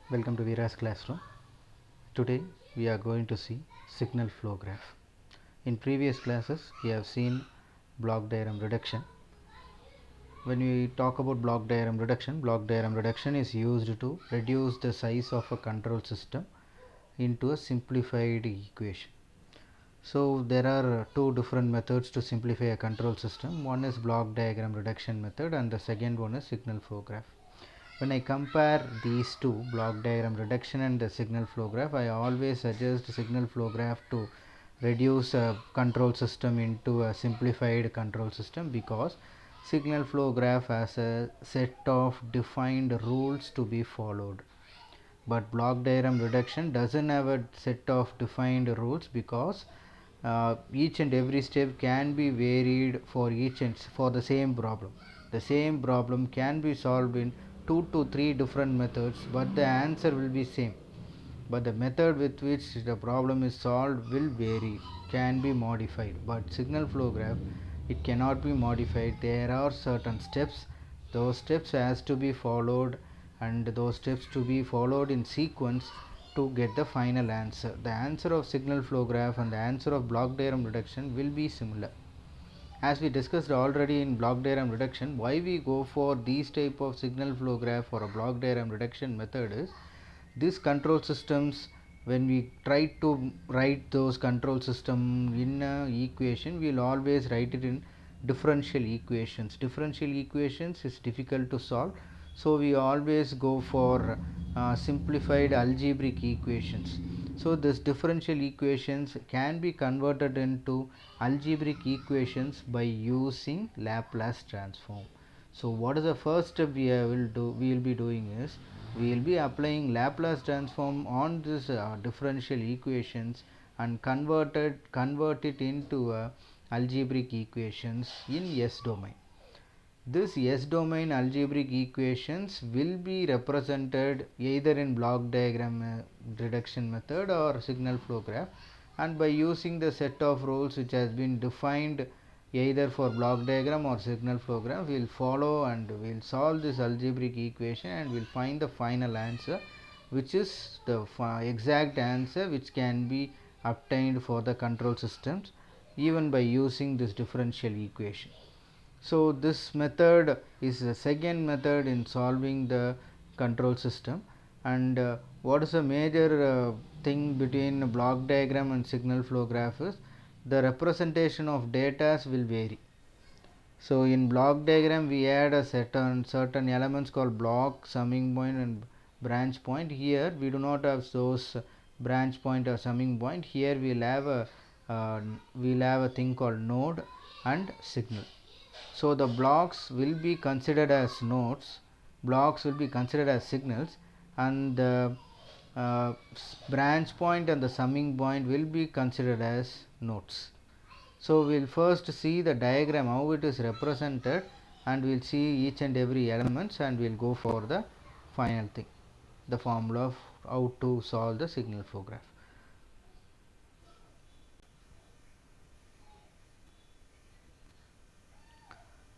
Welcome to Veera's classroom. Today we are going to see signal flow graph. In previous classes we have seen block diagram reduction. When we talk about block diagram reduction is used to reduce the size of a control system into a simplified equation. So there are two different methods to simplify a control system. One is block diagram reduction method and the second one is signal flow graph. When I compare these two, block diagram reduction and the signal flow graph, I always suggest signal flow graph to reduce a control system into a simplified control system, because signal flow graph has a set of defined rules to be followed, but block diagram reduction doesn't have a set of defined rules, because each and every step can be varied for each and for the same problem. The same problem can be solved in 2 to 3 different methods, but the answer will be same, but the method with which the problem is solved will vary, can be modified. But signal flow graph, it cannot be modified. There are certain steps, those steps has to be followed, and those steps to be followed in sequence to get the final answer. The answer of signal flow graph and the answer of block diagram reduction will be similar. As we discussed already in block diagram reduction, why we go for these type of signal flow graph or a block diagram reduction method is, these control systems, when we try to write those control system in a equation, we will always write it in differential equations. Differential equations is difficult to solve, so we always go for simplified algebraic equations. So this differential equations can be converted into algebraic equations by using Laplace transform. So what is the first step we will be doing is, we will be applying Laplace transform on this differential equations and convert it into algebraic equations in S domain. This S domain algebraic equations will be represented either in block diagram reduction method or signal flow graph, and by using the set of rules which has been defined either for block diagram or signal flow graph, we will follow and we will solve this algebraic equation and we will find the final answer, which is the exact answer which can be obtained for the control systems even by using this differential equation. So this method is the second method in solving the control system. And what is the major thing between block diagram and signal flow graph is, the representation of data will vary. So in block diagram we add a certain elements called block, summing point and branch point. Here we do not have those branch point or summing point. Here we will have a thing called node and signal. So the blocks will be considered as nodes, blocks will be considered as signals, and the branch point and the summing point will be considered as nodes. So we will first see the diagram how it is represented, and we will see each and every elements, and we will go for the final thing, the formula of how to solve the signal flow graph.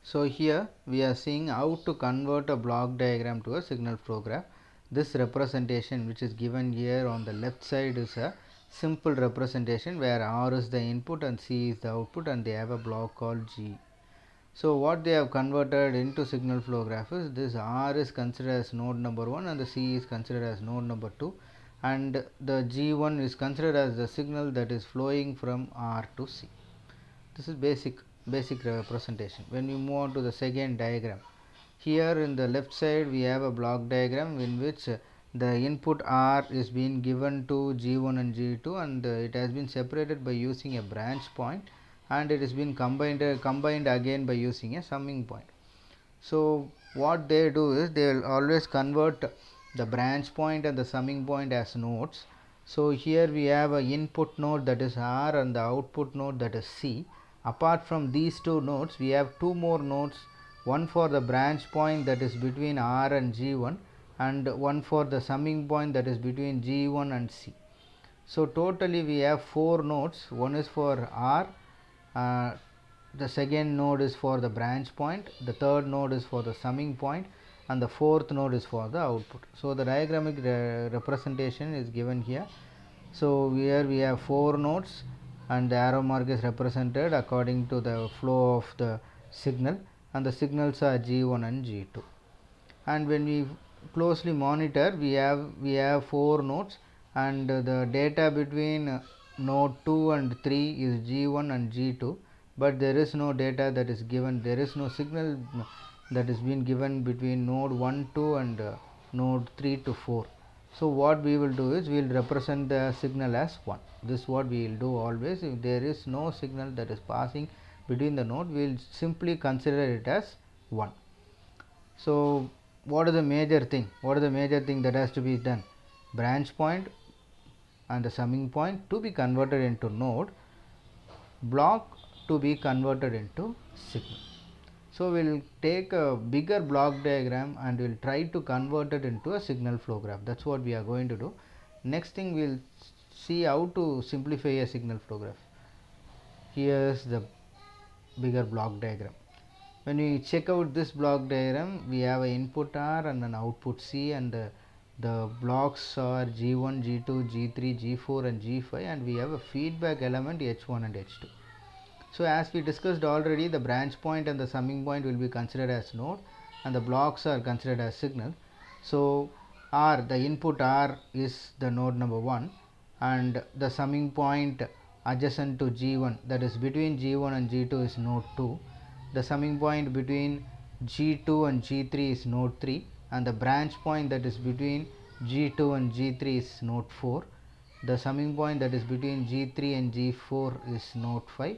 So here we are seeing how to convert a block diagram to a signal flow graph. This representation which is given here on the left side is a simple representation where R is the input and C is the output, and they have a block called G. So what they have converted into signal flow graph is, this R is considered as node number 1 and the C is considered as node number 2, and the G1 is considered as the signal that is flowing from R to C. This is basic representation. When we move on to the second diagram, here in the left side we have a block diagram in which the input R is being given to G1 and G2, and it has been separated by using a branch point, and it has been combined again by using a summing point. So what they do is, they will always convert the branch point and the summing point as nodes. So here we have a input node that is R and the output node that is C. Apart from these two nodes, we have two more nodes, one for the branch point that is between R and G1, and one for the summing point that is between G1 and C. So totally we have 4 nodes. One is for R, the second node is for the branch point, the third node is for the summing point, and the fourth node is for the output. So the diagrammatic representation is given here. So here we have 4 nodes and the arrow mark is represented according to the flow of the signal, and the signals are G1 and G2. And when we closely monitor, we have 4 nodes, and the data between node 2 and 3 is G1 and G2, but there is no data that is given, there is no signal that is been given between node 1 2 and node 3 to 4. So what we will do is we will represent the signal as 1. This is what we will do always. If there is no signal that is passing between the node, we will simply consider it as 1. So what is the major thing? What is the major thing that has to be done? Branch point and the summing point to be converted into node, block to be converted into signal. So we will take a bigger block diagram and we will try to convert it into a signal flow graph. That's what we are going to do. Next thing, we will see how to simplify a signal flow graph. Here is the bigger block diagram. When we check out this block diagram, we have an input R and an output C, and the blocks are G1, G2, G3, G4 and G5, and we have a feedback element H1 and H2. So as we discussed already, the branch point and the summing point will be considered as node, and the blocks are considered as signal. So R, the input R is the node number 1, and the summing point adjacent to G1, that is between G1 and G2, is node 2. The summing point between G2 and G3 is node 3, and the branch point that is between G2 and G3 is node 4. The summing point that is between G3 and G4 is node 5.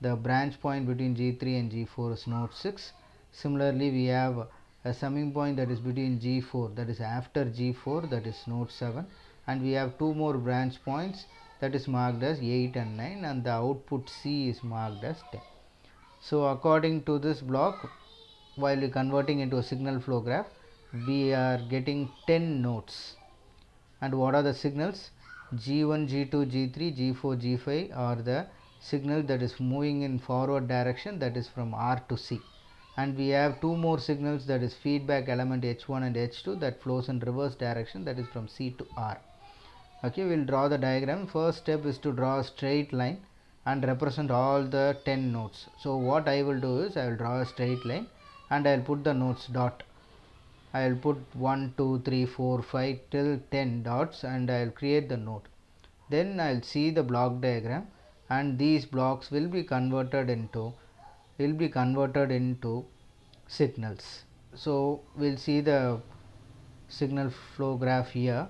The branch point between G3 and G4 is node 6. Similarly, we have a summing point that is between G4, that is after G4, that is node 7, and we have 2 more branch points that is marked as 8 and 9, and the output C is marked as 10. So according to this block, while we converting into a signal flow graph, we are getting 10 nodes. And what are the signals? G1, G2, G3, G4, G5 are the signal that is moving in forward direction, that is from R to C. And we have 2 more signals, that is feedback element H1 and H2, that flows in reverse direction, that is from C to R. Okay, we will draw the diagram. First step is to draw a straight line and represent all the 10 nodes. So what I will do is I will draw a straight line and I will put the nodes dot. I will put 1, 2, 3, 4, 5 till 10 dots, and I will create the node. Then I will see the block diagram, and these blocks will be converted into signals. So we will see the signal flow graph here.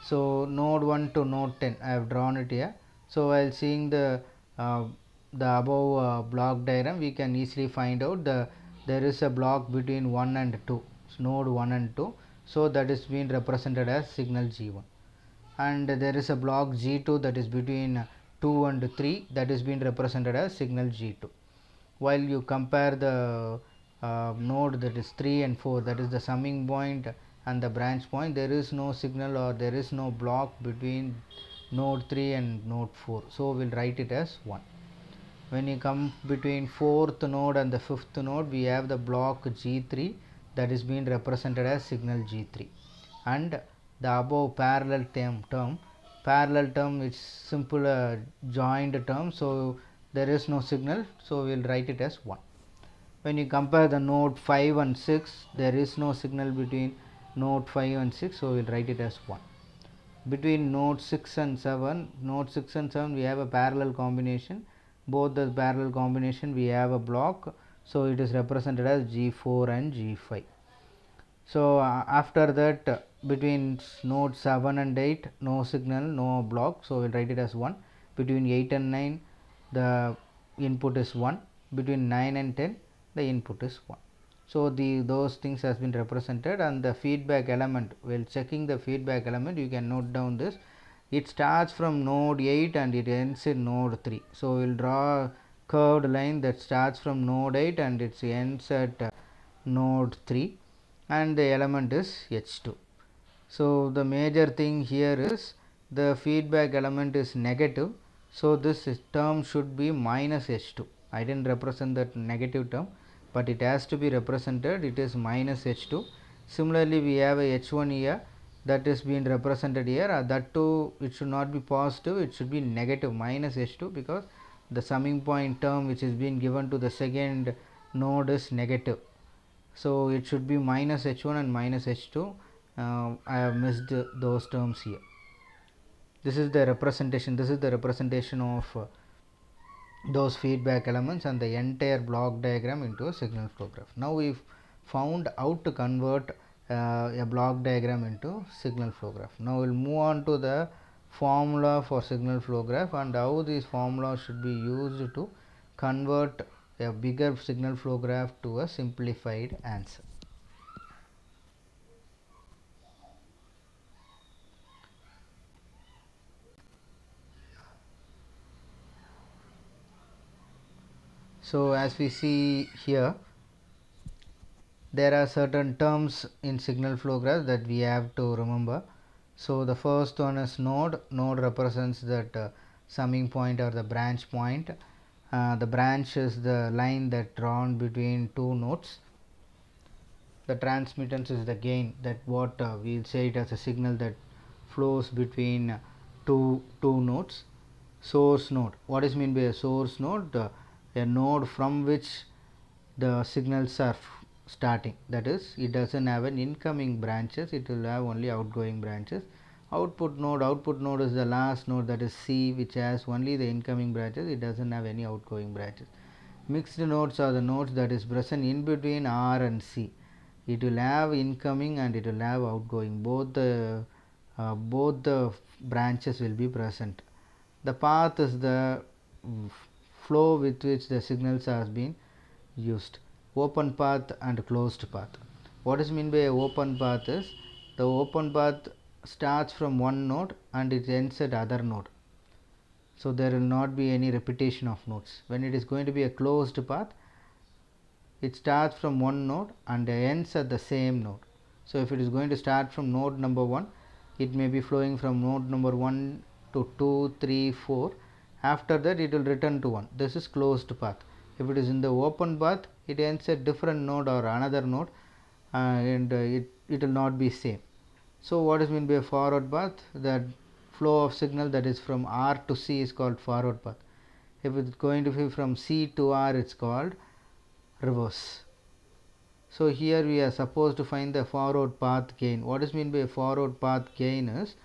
So node 1 to node 10, I have drawn it here. So while seeing the above block diagram, we can easily find out there is a block between 1 and 2, so node 1 and 2, so that is being represented as signal G1, and there is a block G2 that is between 2 and 3, that is being represented as signal G2. While you compare the node that is 3 and 4, that is the summing point and the branch point, there is no signal or there is no block between node 3 and node 4, so we will write it as 1. When you come between 4th node and the 5th node, we have the block G3 that is being represented as signal G3, and the above parallel term is simple joined term, so there is no signal, so we will write it as 1. When you compare the node 5 and 6, there is no signal between node 5 and 6, so we will write it as 1. Between node 6 and 7, we have a parallel combination. Both the parallel combination we have a block, so it is represented as G4 and G5. So after that, between node 7 and 8, no signal, no block, so we will write it as 1. Between 8 and 9, the input is 1. Between 9 and 10, the input is 1. So those things has been represented, and the feedback element, while checking the feedback element, you can note down this. It starts from node 8 and it ends in node 3. So we will draw a curved line that starts from node 8 and it ends at node 3, and the element is H2. So the major thing here is the feedback element is negative, so this term should be minus H2. I didn't represent that negative term, but it has to be represented. It is minus H2. Similarly, we have a h1 here, that is being represented here, that too it should not be positive, it should be negative, minus h2, because the summing point term which is being given to the second node is negative. So it should be minus h1 and minus h2. I have missed those terms here. This is the representation of those feedback elements and the entire block diagram into a signal flow graph. Now we've found how to convert a block diagram into signal flow graph. Now we'll move on to the formula for signal flow graph and how these formulas should be used to convert a bigger signal flow graph to a simplified answer. So as we see here, there are certain terms in signal flow graph that we have to remember. So the first one is node. Node represents that summing point or the branch point. The branch is the line that drawn between two nodes. The transmittance is the gain, that what we'll say it as a signal that flows between two nodes. Source node. What is meant by a source node? A node from which the signals are starting, that is, it doesn't have an incoming branches, it will have only outgoing branches. Output node is the last node, that is C, which has only the incoming branches, it doesn't have any outgoing branches. Mixed nodes are the nodes that is present in between R and C. It will have incoming and it will have outgoing, both the branches will be present. The path is the flow with which the signals are being used. Open path and closed path. What is meant by open path is the open path starts from one node and it ends at other node. So there will not be any repetition of nodes. When it is going to be a closed path, it starts from one node and ends at the same node. So if it is going to start from node number 1, it may be flowing from node number 1 to 2, 3, 4. After that it will return to 1. This is closed path. If it is in the open path, it ends at different node or another node, and it will not be same. So what is meant by a forward path? That flow of signal that is from R to C is called forward path. If it is going to be from C to R, it's called reverse. So here we are supposed to find the forward path gain. What is meant by a forward path gain is,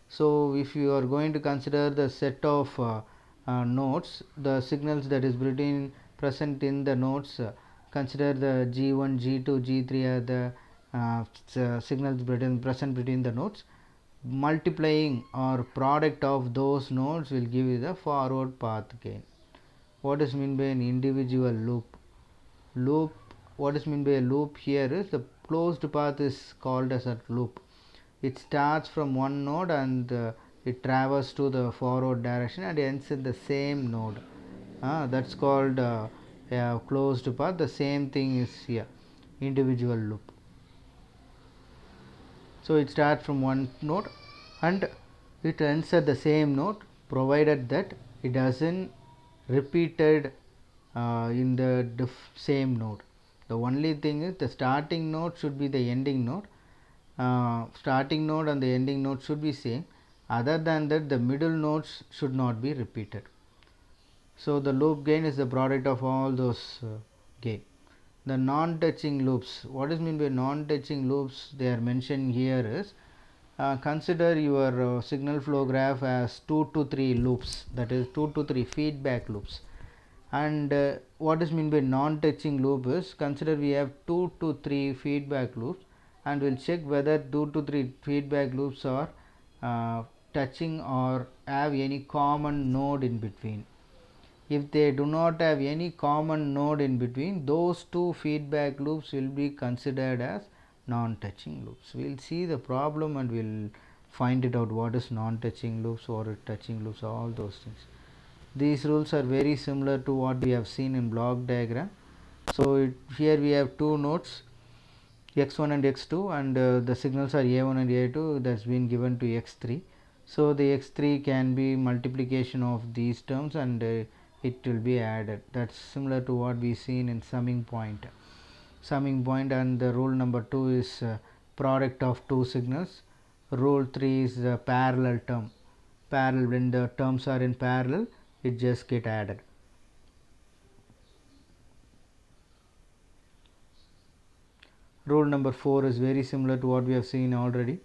so if you are going to consider the set of nodes, the signals that is present in the nodes, consider the G1, G2, G3 are the signals present between the nodes. Multiplying or product of those nodes will give you the forward path gain. What is meant by an individual loop? What is meant by a loop here is the closed path is called as a loop. It starts from one node and it travels to the forward direction and ends in the same node. That's called a closed path. The same thing is here, individual loop. So it starts from one node and it ends at the same node, provided that it doesn't repeated in the same node. The only thing is the starting node should be the ending node. Starting node and the ending node should be same. Other than that, the middle nodes should not be repeated. So the loop gain is the product of all those gain. The non-touching loops. What is meant by non-touching loops? They are mentioned here is, consider your signal flow graph as 2 to 3 loops, that is 2 to 3 feedback loops. And what is meant by non-touching loop is, consider we have 2 to 3 feedback loops and we'll check whether 2 to 3 feedback loops are touching or have any common node in between. If they do not have any common node in between, those two feedback loops will be considered as non-touching loops. We will see the problem and we will find it out, what is non-touching loops or touching loops, all those things. These rules are very similar to what we have seen in block diagram. So here we have two nodes, x1 and x2, and the signals are a1 and a2, that's been given to x3. So the x3 can be multiplication of these terms and it will be added. That's similar to what we seen in summing point. And the rule number 2 is product of two signals. Rule 3 is the parallel term. Parallel, when the terms are in parallel, it just get added. Rule number 4 is very similar to what we have seen already.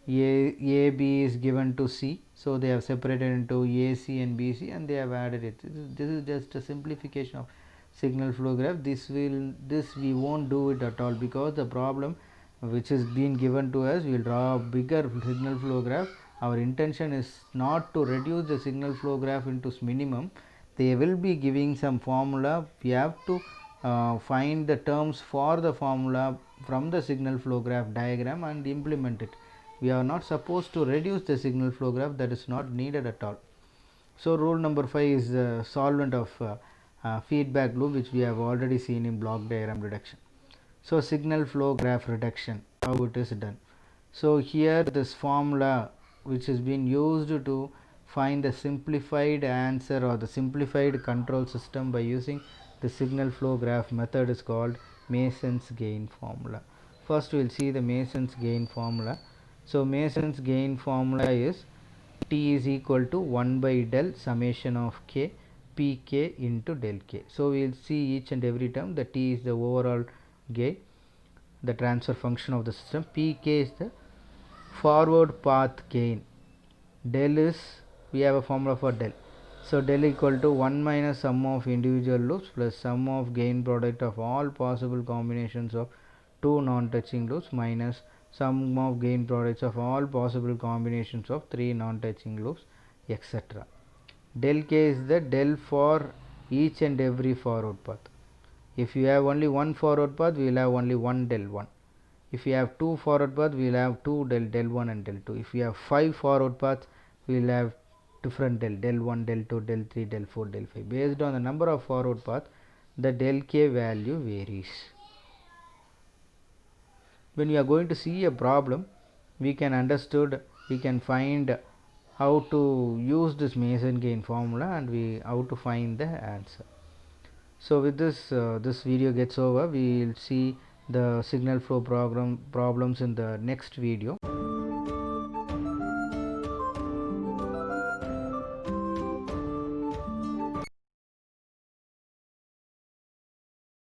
A B is given to C, so they have separated into AC and BC and they have added it. This is just a simplification of signal flow graph. This we won't do it at all, because the problem which is being given to us, we will draw a bigger signal flow graph. Our intention is not to reduce the signal flow graph into minimum. They will be giving some formula. We have to find the terms for the formula from the signal flow graph diagram and implement it. We are not supposed to reduce the signal flow graph, that is not needed at all. So rule number 5 is the solvent of feedback loop, which we have already seen in block diagram reduction. So signal flow graph reduction, how it is done. So here this formula which has been used to find the simplified answer or the simplified control system by using the signal flow graph method is called Mason's gain formula. First we will see the Mason's gain formula. So Mason's gain formula is T is equal to 1 by del summation of k pk into del k. So we will see each and every term. The T is the overall gain, the transfer function of the system. Pk is the forward path gain. Del is, we have a formula for del. So del equal to 1 minus sum of individual loops plus sum of gain product of all possible combinations of two non-touching loops minus sum of gain products of all possible combinations of three non-touching loops, etc. Del k is the del for each and every forward path. If you have only one forward path, we will have only one del 1. If you have two forward paths, we will have two del 1 and del 2. If you have 5 forward paths, we will have different del 1, del 2, del 3, del 4, del 5. Based on the number of forward paths, the del k value varies. When we are going to see a problem, we can find how to use this Mason gain formula and how to find the answer. So with this, this video gets over. We will see the signal flow problems in the next video.